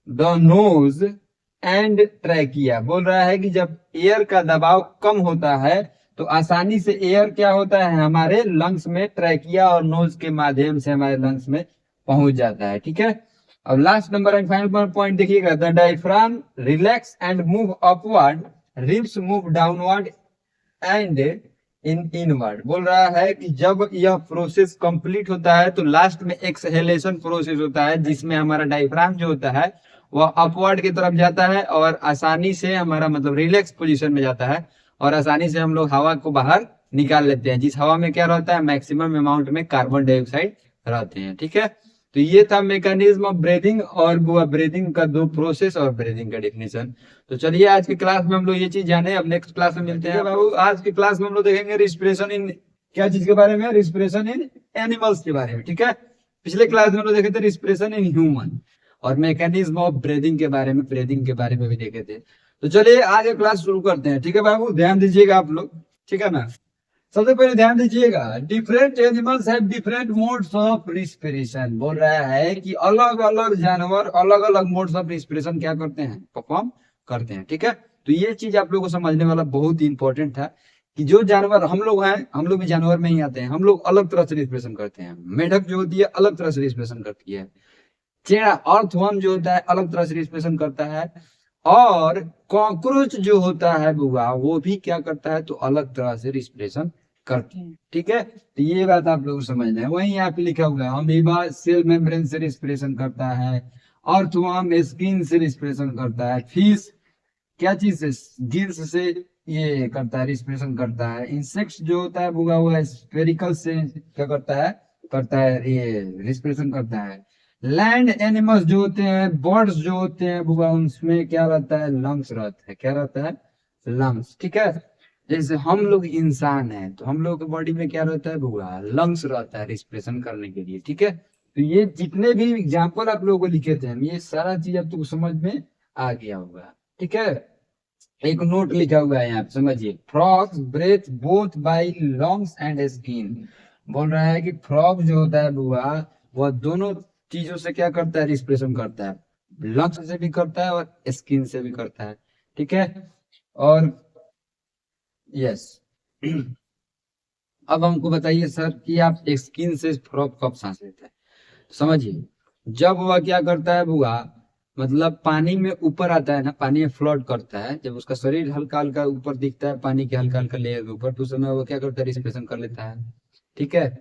the nose and trachea. बोल रहा है कि जब एयर का दबाव कम होता है तो आसानी से एयर क्या होता है हमारे लंग्स में, ट्रैकिया और नोज के माध्यम से हमारे लंग्स में पहुंच जाता है, ठीक है। अब last number and final point देखिएगा, the diaphragm relax and move upward, ribs move downward and inward. बोल रहा है कि जब यह प्रोसेस कंप्लीट होता है तो लास्ट में एक्सहेलेशन प्रोसेस होता है, जिसमें हमारा डायफ्राम जो होता है वह अपवर्ड की तरफ जाता है और आसानी से हमारा मतलब रिलैक्स पोजीशन में जाता है, और आसानी से हम लोग हवा को बाहर निकाल लेते हैं, जिस हवा में क्या रहता है, मैक्सिमम अमाउंट में कार्बन डाइऑक्साइड रहते हैं, ठीक है। तो ये था मैकेनिज्म ऑफ ब्रीदिंग, और वो ब्रीदिंग का दो प्रोसेस और ब्रीदिंग का डेफिनेशन। तो चलिए आज की क्लास में हम लोग ये चीज जाने, अब नेक्स्ट क्लास में मिलते हैं बाबू। आज की क्लास में हम लोग देखेंगे रिस्पिरेशन इन क्या चीज के बारे में, रिस्पिरेशन इन एनिमल्स के बारे में, ठीक है। पिछले क्लास में हम लोग देखे थे रिस्पिरेशन इन ह्यूमन, और मैकेनिज्म ऑफ ब्रीदिंग के बारे में भी देखे थे। तो चलिए आज क्लास शुरू करते हैं, ठीक है बाबू, ध्यान दीजिएगा आप लोग, ठीक है ना। सबसे पहले ध्यान दीजिएगा, different animals have different modes of respiration. बोल रहा है कि अलग अलग जानवर अलग अलग मोड्स ऑफ रिस्पिरेशन क्या करते हैं, परफॉर्म करते हैं, ठीक है। तो ये चीज आप लोगों को समझने वाला बहुत ही इंपॉर्टेंट था कि जो जानवर हम लोग हैं, हम लोग भी जानवर में ही आते हैं, हम लोग अलग तरह से रिस्पिरेशन करते हैं। मेढक जो होती है अलग तरह से रिस्पिरेशन करती है, चेड़ा अर्थवर्म जो होता है अलग तरह से रिस्पिरेशन करता है, और कॉकरोच जो होता है बुआ वो भी क्या करता है, तो अलग तरह से रिस्पिरेशन करते हैं, ठीक है। तो ये बात आप लोग समझना है। वहीं यहाँ पे लिखा हुआ है, अमीबा सेल मेम्ब्रेन से रिस्पिरेशन करता है, अर्थवर्म स्किन से रिस्पिरेशन करता है, फिश क्या चीज से, गिल्स से ये करता है, रिस्पिरेशन करता है। इंसेक्ट्स जो होता है बुआ वो स्फेरिकल से क्या करता है ये रिस्पिरेशन करता है। लैंड एनिमल्स जो होते हैं, बर्ड्स जो होते हैं बुआ, उसमें क्या रहता है, लंग्स रहता है, क्या रहता है, लंग्स, ठीक है। जैसे हम लोग इंसान हैं तो हम लोग के बॉडी में क्या रहता है बुआ, लंग्स रहता है रिस्पिरेशन करने के लिए, ठीक है। तो ये जितने भी एग्जाम्पल आप लोगों को लिखे थे, ये सारा चीज आप लोग समझ में आ गया होगा, ठीक है। एक नोट लिखा हुआ है यहाँ पे, समझिए, frogs breathe both by lungs and skin. बोल रहा है कि फ्रॉग जो होता है बुआ वह दोनों चीजों से क्या करता है, रिस्पिरेशन करता है, लंग्स से भी करता है और स्किन से भी करता है, ठीक है। और यस अब हमको बताइए सर कि आप स्किन से फ्रॉग कब सांस लेते हैं। समझिए, जब वह क्या करता है बुआ, मतलब पानी में ऊपर आता है ना, पानी में फ्लोट करता है, जब उसका शरीर हल्का हल्का ऊपर दिखता है पानी के हल्का हल्का लेयर के ऊपर, तो उस समय वो क्या करता है, रिस्पिरेशन कर लेता है, ठीक है।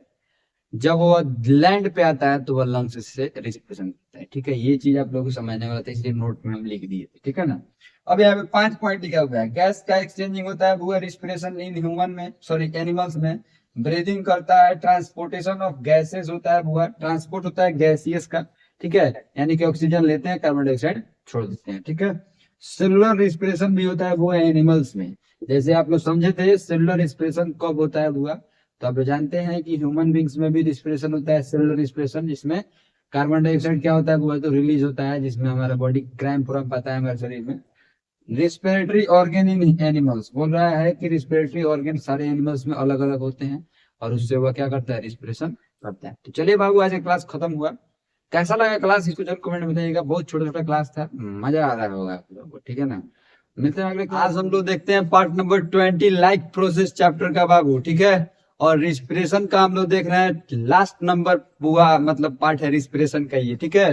जब वो लैंड पे आता है तो वह लंग्स से रिस्पिरेशन करता है, ठीक है। ये चीज आप लोगों को समझने वाला था, इसलिए नोट में हम लिख दिए थे, ठीक है ना। अब यहाँ पे 5 पॉइंट लिखा हुआ है, गैस का एक्सचेंजिंग होता है वो रिस्पिरेशन इन ह्यूमन में, सॉरी एनिमल्स में। ब्रीदिंग करता है, ट्रांसपोर्टेशन ऑफ गैसेस होता है वो, ट्रांसपोर्ट होता है गैसियस का, ठीक है, यानी कि ऑक्सीजन लेते हैं, कार्बन डाइऑक्साइड छोड़ देते हैं, ठीक है। सेलुलर रिस्पिरेशन भी होता है वो एनिमल्स में, जैसे आप लोग समझे थे सेलुलर रिस्पिरेशन कब होता है हुआ, तो आप जानते हैं कि ह्यूमन बींग्स में भी रिस्पिरेशन होता है सेलुलर रिस्पिरेशन, जिसमें कार्बन डाइऑक्साइड क्या होता है वो तो रिलीज होता है, जिसमें हमारा बॉडी क्रैम्प पूरा पाता है हमारे शरीर में। रिस्पिरेटरी ऑर्गन इन एनिमल्स, बोल रहा है कि रिस्पिरेटरी ऑर्गन सारे एनिमल्स में अलग अलग होते हैं, और उससे वह क्या करता है, रिस्पिरेशन करता है। तो चलिए बाबू आज क्लास खत्म हुआ, कैसा लगा क्लास इसको जरूर कमेंट में बताइएगा। बहुत छोटा छोटा क्लास था, मजा आ रहा होगा आप लोगों को, ठीक है ना। मिलते हैं अगले क्लास। आज हम लोग देखते हैं part number 20 life process chapter का बाबू, ठीक है। और रिस्पिरेशन का हम लोग देख रहे हैं लास्ट नंबर हुआ, मतलब पार्ट है रिस्पिरेशन का ये, ठीक है,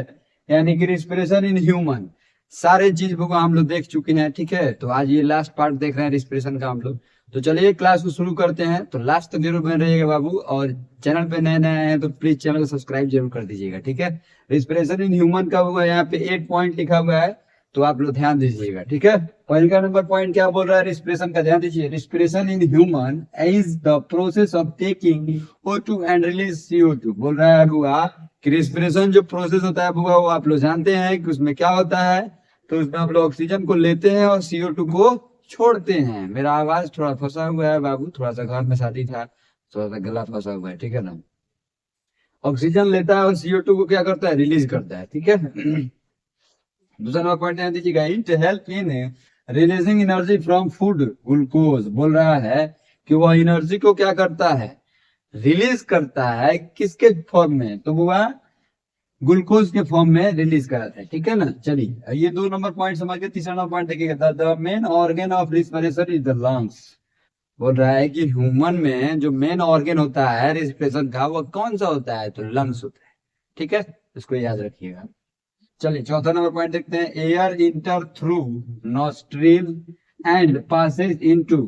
यानी कि रिस्पिरेशन इन ह्यूमन। सारे चीज को हम लोग देख चुके हैं, ठीक है। तो आज ये लास्ट पार्ट देख रहे हैं रिस्पिरेशन का हम लोग। तो चलिए क्लास को शुरू करते हैं। तो लास्ट तक जरूर बने रहिएगा बाबू, और चैनल पे नए नए हैं तो प्लीज चैनल को सब्सक्राइब जरूर कर दीजिएगा, ठीक है। रिस्पिरेशन इन ह्यूमन का हुआ यहाँ पे 8 पॉइंट लिखा हुआ है, तो आप लोग ध्यान दीजिएगा, ठीक है। पहला नंबर पॉइंट क्या बोल रहा है रिस्पिरेशन का, ध्यान दीजिए। Respiration in human is the process of taking O2 and release CO2। बोल रहा है बुआ कि रिस्पिरेशन जो प्रोसेस होता है बुआ, वो आप लोग जानते हैं कि उसमें क्या होता है। तो उसमें हम लोग ऑक्सीजन को लेते हैं और CO2 को छोड़ते हैं। मेरा आवाज थोड़ा फंसा हुआ है बाबू, थोड़ा सा घर में शादी था, थोड़ा सा गला फंसा हुआ है, ठीक है ना। ऑक्सीजन लेता है और CO2 को क्या करता है, रिलीज करता है, ठीक है। दूसरा नंबर पॉइंट ध्यान दीजिएगा। It help in releasing energy from food glucose. बोल रहा है कि वह एनर्जी को क्या करता है, रिलीज करता है। किसके फॉर्म में, तो वो ग्लूकोज के फॉर्म में रिलीज कराता है, ठीक है ना। चलिए ये 2 नंबर पॉइंट समझ के तीसरा नंबर पॉइंट देखिएगा। The main organ of respiration is the lungs. बोल रहा है कि ह्यूमन में जो मेन ऑर्गन होता है रिस्पिरेशन का, वो कौन सा होता है, तो लंग्स होता है, ठीक है। इसको याद रखिएगा। चलिए चौथा नंबर पॉइंट देखते हैं। Air enter through nostril and passes into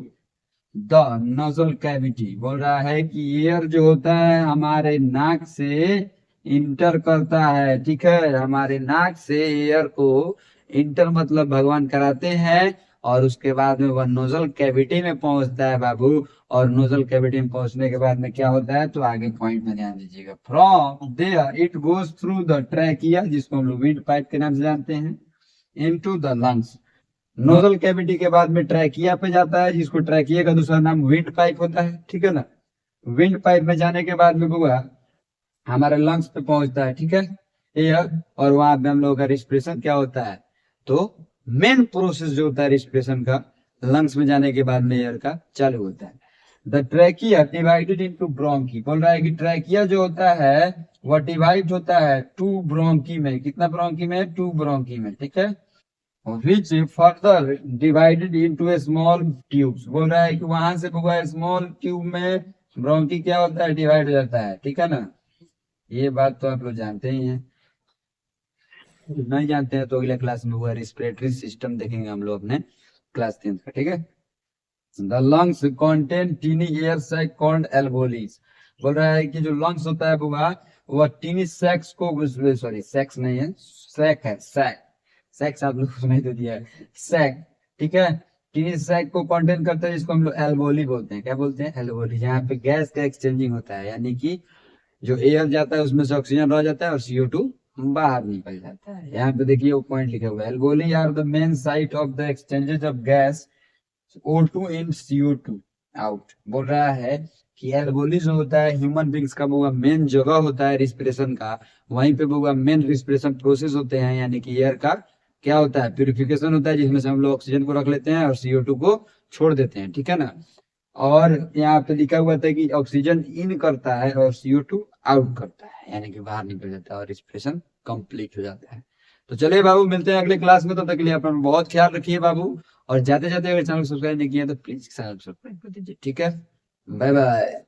the nasal cavity. बोल रहा है कि एयर जो होता है हमारे नाक से इंटर करता है, ठीक है। हमारे नाक से एयर को इंटर मतलब भगवान कराते हैं, और उसके बाद में वह नोजल कैविटी में पहुंचता है बाबू। और नोजल कैविटी में पहुंचने के बाद में क्या होता है, तो आगे पॉइंट में ध्यान दीजिएगा। From there it goes through the trachea, जिसको हम लोग विंड पाइप के नाम से जानते हैं, into the lungs. Nozzle cavity के बाद में ट्रैकिया पे जाता है, जिसको ट्रैकिया का दूसरा नाम विंड पाइप होता है, ठीक है ना। विंड पाइप में जाने के बाद में बुआ हमारे लंग्स पे पहुंचता है, ठीक है, एयर। और वहां पे हम लोगों का रिस्पिरेशन क्या होता है, तो मेन प्रोसेस जो होता है रिस्पिरेशन का, लंग्स में जाने के बाद में एयर का चालू होता है। The trachea divided into bronchi. बोल रहा है कि ट्रैकिया जो होता है वह डिवाइड होता है 2 ब्रोंकी में। कितना ब्रोंकी में, 2 ब्रोंकी में, ठीक है। which further divided into a small tubes। बोल रहा है कि वहां से स्मॉल ट्यूब में ब्रोंकी क्या होता है, डिवाइड हो जाता है, ठीक है ना। ये बात तो आप लोग जानते ही हैं। नहीं जानते हैं तो अगले क्लास में हुआ रिस्पिरेटरी सिस्टम देखेंगे हम लोग अपने क्लास 10 का, ठीक है। The lungs contain tiny air sac called alveoli. बोल रहा है कि जो लंग्स होता है बुआ, वह टीनी सैक्स को, सॉरी सैक्स नहीं है, सैक है, सैक। सैक्स आप लोग सुनाई दे दिया है, सैक, ठीक है। टीनी सैक को कंटेन करता है, जिसको हम लोग एल्वोली बोलते हैं। क्या बोलते हैं, एल्वोली। जहाँ पे गैस का एक्सचेंजिंग होता है, यानी कि जो एयर जाता है उसमें से ऑक्सीजन रह जाता है और CO2 बाहर निकल जाता है। यहाँ पे देखिए वो पॉइंट लिखा हुआ है, alveoli are the main site of the exchanges of gas O2 in CO2 out. बोल रहा है कि एल्वोली जो होता है ह्यूमन बींग्स का वो मेन जगह होता है रिस्पिरेशन का। वहीं पे वो मेन रिस्पिरेशन प्रोसेस होते हैं, यानी कि एयर का क्या होता है, प्यूरिफिकेशन होता है, जिसमें से हम लोग ऑक्सीजन को रख लेते हैं और CO2 को छोड़ देते हैं, ठीक है ना। और यहाँ पे लिखा हुआ था कि ऑक्सीजन इन करता है और CO2 आउट करता है, यानी कि बाहर निकल जाता है और रिस्पिरेशन कंप्लीट हो जाता है। तो चलिए बाबू, मिलते हैं अगले क्लास में। तब तक के लिए अपना बहुत ख्याल रखिए बाबू, और जाते जाते अगर चैनल सब्सक्राइब नहीं किया तो प्लीज चैनल सब्सक्राइब कर दीजिए, ठीक है। Bye bye.